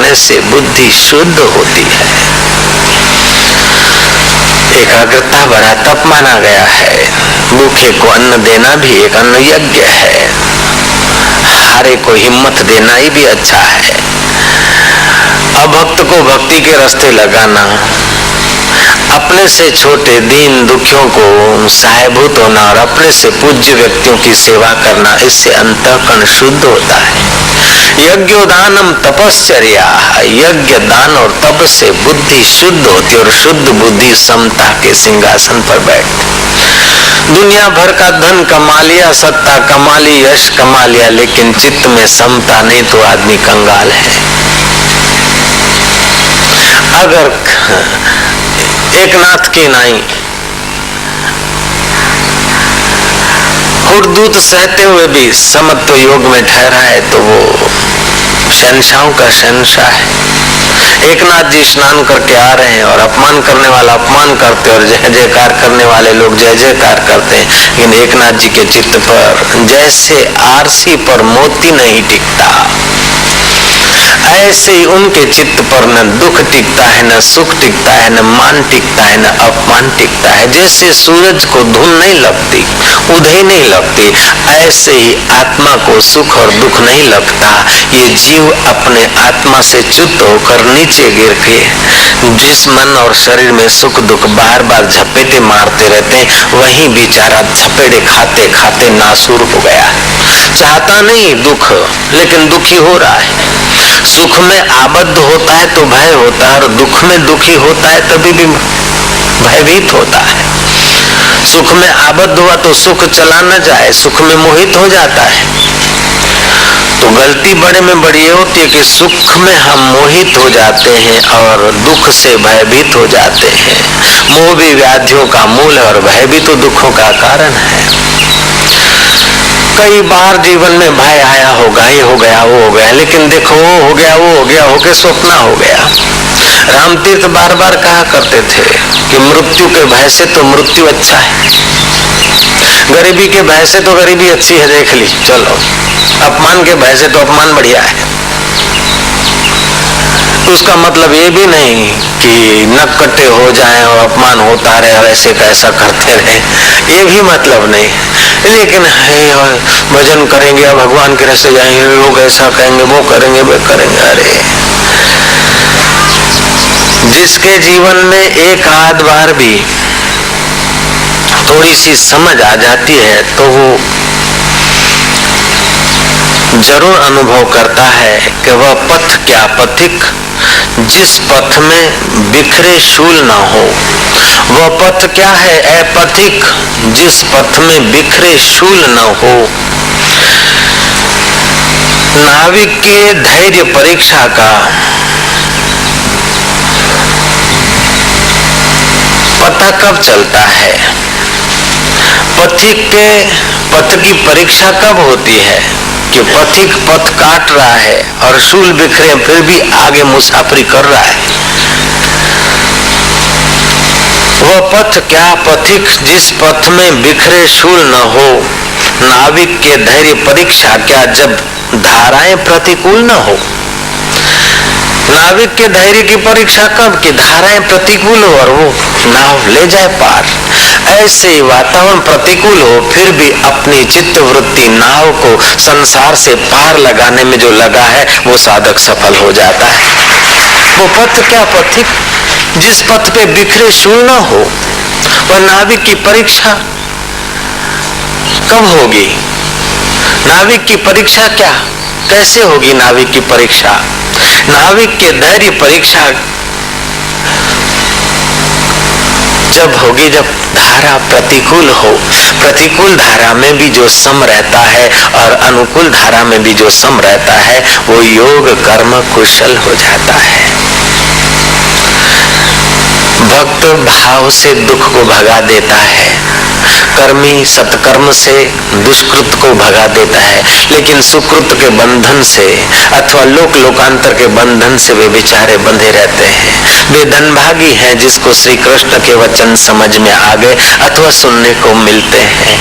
करने से बुद्धि शुद्ध होती है। एकाग्रता बड़ा तप माना गया है। भूखे को अन्न देना भी एक अन्न यज्ञ है। हारे को हिम्मत देना ही भी अच्छा है। अभक्त को भक्ति के रास्ते लगाना, अपने से छोटे दीन दुखियों को सहायभूत होना और अपने से पूज्य व्यक्तियों की सेवा करना, इससे अंतःकरण शुद्ध होता है। यज्ञोदानम तपश्चर्या, यज्ञ दान और तप से बुद्धि शुद्ध होती है और शुद्ध बुद्धि समता के सिंहासन पर बैठती। दुनिया भर का धन कमा लिया, सत्ता कमा ली, यश कमा लिया, लेकिन चित्त में समता नहीं तो आदमी कंगाल है। अगर एक नाथ की नाई हुड़दूत सहते हुए भी समत्व योग में ठहरा है तो वो शहंशाहों का शहंशाह है। एक नाथ जी स्नान करके आ रहे हैं और अपमान करने वाला अपमान करते और जय जयकार करने वाले लोग जय जयकार करते हैं, लेकिन एक नाथ जी के चित्त पर जैसे आरसी पर मोती नहीं टिकता, ऐसे ही उनके चित्त पर न दुख टिकता है, न सुख टिकता है, न मान टिकता है, न अपमान टिकता है। जैसे सूरज को धुन नहीं लगती, उदय नहीं लगती, ऐसे ही आत्मा को सुख और दुख नहीं लगता। ये जीव अपने आत्मा से च्युत होकर नीचे गिर के जिस मन और शरीर में सुख दुख बार बार झपेटे मारते रहते हैं, वही बेचारा झपेटे खाते खाते नासूर हो गया। चाहता नहीं दुख, लेकिन दुखी हो रहा है। सुख में आबद्ध होता है तो भय होता है, और दुख में दुखी होता है तभी भी भयभीत होता है। सुख में आबद्ध हुआ तो सुख चला न जाए, सुख में मोहित हो जाता है। तो गलती बड़े में बड़ी ये होती है कि सुख में हम मोहित हो जाते हैं और दुख से भयभीत हो जाते हैं। मोह भी व्याधियों का मूल है और भय भी तो दुखों का कारण है। कई बार जीवन में भय आया होगा, ये हो गया वो हो गया, लेकिन देखो वो हो गया वो हो गया होके स्वप्न हो गया। रामतीर्थ बार बार कहा करते थे कि मृत्यु के भय से तो मृत्यु अच्छा है, गरीबी के भय से तो गरीबी अच्छी है, देख ली चलो। अपमान के भय से तो अपमान बढ़िया है। उसका मतलब ये भी नहीं कि नक कट्टे हो जाएं और अपमान होता रहे और ऐसे कैसा करते रहे, ये भी मतलब नहीं। लेकिन भजन करेंगे और भगवान के रास्ते जाएंगे, लोग ऐसा कहेंगे वो करेंगे वे करेंगे। अरे जिसके जीवन में एक आध बार भी थोड़ी सी समझ आ जाती है तो वो जरूर अनुभव करता है कि वह पथ क्या पथिक जिस पथ में बिखरे शूल न हो। वह पथ क्या है अपथिक जिस पथ में बिखरे शूल न हो। नाविक के धैर्य परीक्षा का पता कब चलता है? पथिक के पथ की परीक्षा कब होती है कि पथिक पथ काट रहा है और शूल बिखरे फिर भी आगे मुसाफरी कर रहा है। वह पथ क्या पथिक जिस पथ में बिखरे शूल न हो। नाविक के धैर्य परीक्षा क्या जब धाराएं प्रतिकूल न हो। नाविक के धैर्य की परीक्षा कब कि धाराएं प्रतिकूल हो और वो नाव ले जाए पार। ऐसे ही वातावरण प्रतिकूल हो फिर भी अपनी चित्त वृत्ति नाव को संसार से पार लगाने में जो लगा है वो साधक सफल हो जाता है। वो पथ क्या पथिक जिस पथ पे बिखरे शूल न हो। वह नाविक की परीक्षा कब होगी? नाविक की परीक्षा क्या कैसे होगी? नाविक की परीक्षा नाविक के धैर्य परीक्षा जब होगी जब धारा प्रतिकूल हो। प्रतिकूल धारा में भी जो सम रहता है और अनुकूल धारा में भी जो सम रहता है वो योग कर्म कुशल हो जाता है। भक्त भाव से दुख को भगा देता है, कर्मी सत्कर्म से दुष्कृत को भगा देता है, लेकिन सुकृत के बंधन से अथवा लोक लोकांतर के बंधन से वे बेचारे बंधे रहते हैं। वे धनभागी हैं जिसको श्री कृष्ण के वचन समझ में आ गए अथवा सुनने को मिलते हैं।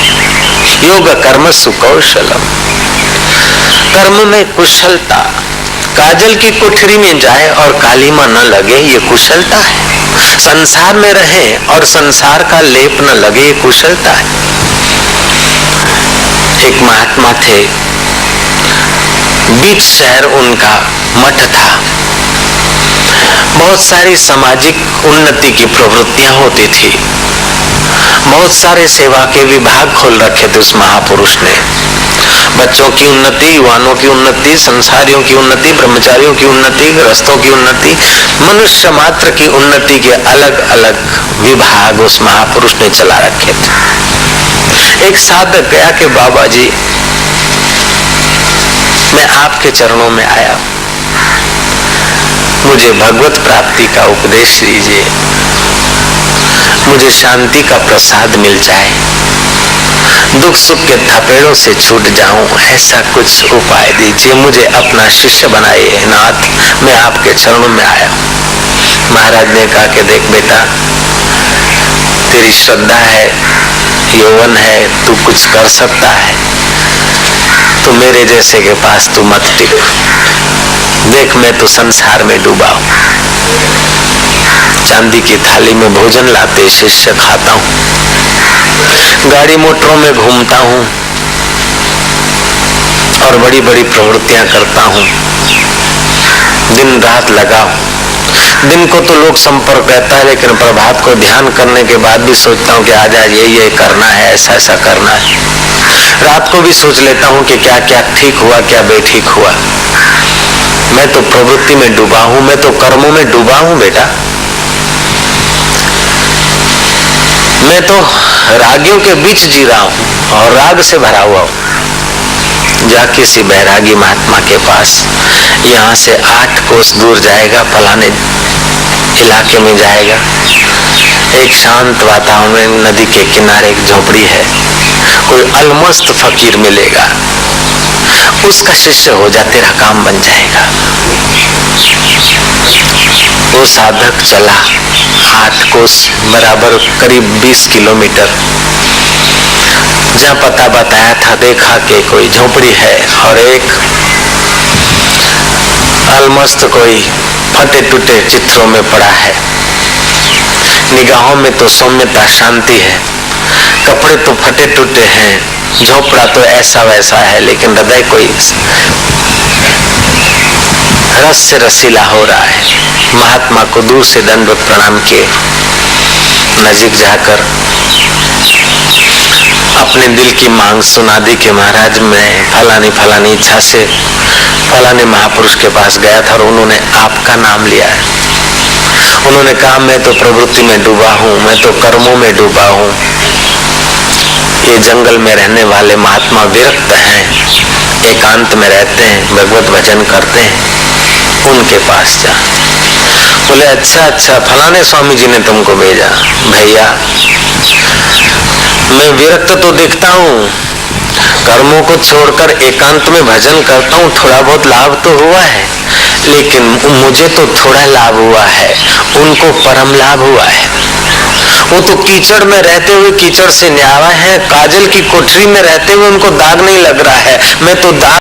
योग कर्म सुकौशलम, कर्म में कुशलता, काजल की कोठरी में जाए और कालीमा न लगे, ये कुशलता है। संसार में रहे और संसार का लेप न लगे, ये कुशलता है। एक महात्मा थे, बीच शहर उनका मठ था। बहुत सारी सामाजिक उन्नति की प्रवृत्तियां होती थी। बहुत सारे सेवा के विभाग खोल रखे थे उस महापुरुष ने। बच्चों की उन्नति, युवाओं की उन्नति, संसारियों की उन्नति, ब्रह्मचारियों की उन्नति, गृहस्थों की उन्नति, मनुष्य मात्र की उन्नति के अलग अलग विभाग उस महापुरुष ने चला रखे थे। एक साधक गया कि बाबा जी, मैं आपके चरणों में आया, मुझे भगवत प्राप्ति का उपदेश दीजिए, मुझे शांति का प्रसाद मिल जाए, दुख सुख के थपेड़ों से छूट जाऊं, ऐसा कुछ उपाय दीजिए, मुझे अपना शिष्य बनाइए नाथ, मैं आपके चरणों में आया। महाराज ने कहा कि देख बेटा, तेरी श्रद्धा है, यौवन है, तू कुछ कर सकता है, तो मेरे जैसे के पास तू मत टिक। देख मैं तो संसार में डूबा हूं, चांदी की थाली में भोजन लाते शिष्य खाता हूं, गाड़ी मोटरों में घूमता हूं और बड़ी बड़ी प्रवृत्तियां करता हूं, दिन रात लगा हूं। दिन को तो लोग संपर्क रहता है, लेकिन प्रभात को ध्यान करने के बाद भी सोचता हूं कि आज ये करना है, ऐसा ऐसा करना है। रात को भी सोच लेता हूं कि क्या क्या ठीक हुआ, क्या बेठीक हुआ। मैं तो प्रवृत्ति में डूबा हूं, मैं तो कर्मों में डूबा हूं बेटा। मैं तो रागियों के बीच जी रहा हूं और राग से भरा हुआ हूं। जा किसी बैरागी महात्मा के पास, यहाँ से 8 कोस दूर जाएगा, फलाने इलाके में जाएगा, एक शांत वातावरण, नदी के किनारे एक झोपड़ी है, कोई अलमस्त फकीर मिलेगा, उसका शिष्य हो जा, तेरा काम बन जाएगा। वो साधक चला 8 कोस बराबर करीब 20 किलोमीटर। जहाँ पता बताया था, देखा कि कोई झोपड़ी है और एक अलमस्त कोई फटे टूटे चित्रों में पड़ा है। निगाहों में तो सौम्यता, शांति है, कपड़े तो फटे टूटे हैं, झोपड़ा तो ऐसा वैसा है, लेकिन हृदय कोई रस से रसीला हो रहा है। महात्मा को दूर से दंडवत प्रणाम किए, नजीक जाकर अपने दिल की मांग सुना दी कि महाराज मैं फलानी इच्छा से फलाने महापुरुष के पास गया था और उन्होंने आपका नाम लिया है। उन्होंने कहा मैं तो प्रवृत्ति में डूबा हूँ, मैं तो कर्मों में डूबा हूँ। ये जंगल में रहने वाले महात्मा विरक्त हैं, एकांत में रहते हैं, भगवत भजन करते हैं, उनके पास जा। बोले अच्छा, फलाने स्वामी जी ने तुमको भेजा। भैया मैं विरक्त तो दिखता हूँ, कर्मों को छोड़कर एकांत में भजन करता हूँ, थोड़ा बहुत लाभ तो हुआ है, लेकिन मुझे तो थोड़ा लाभ हुआ है, उनको परम लाभ हुआ है। वो तो कीचड़ में रहते हुए कीचड़ से न्यावा है, काजल की कोठरी में रहते हुए उनको दाग नहीं लग रहा है, मैं तो दाग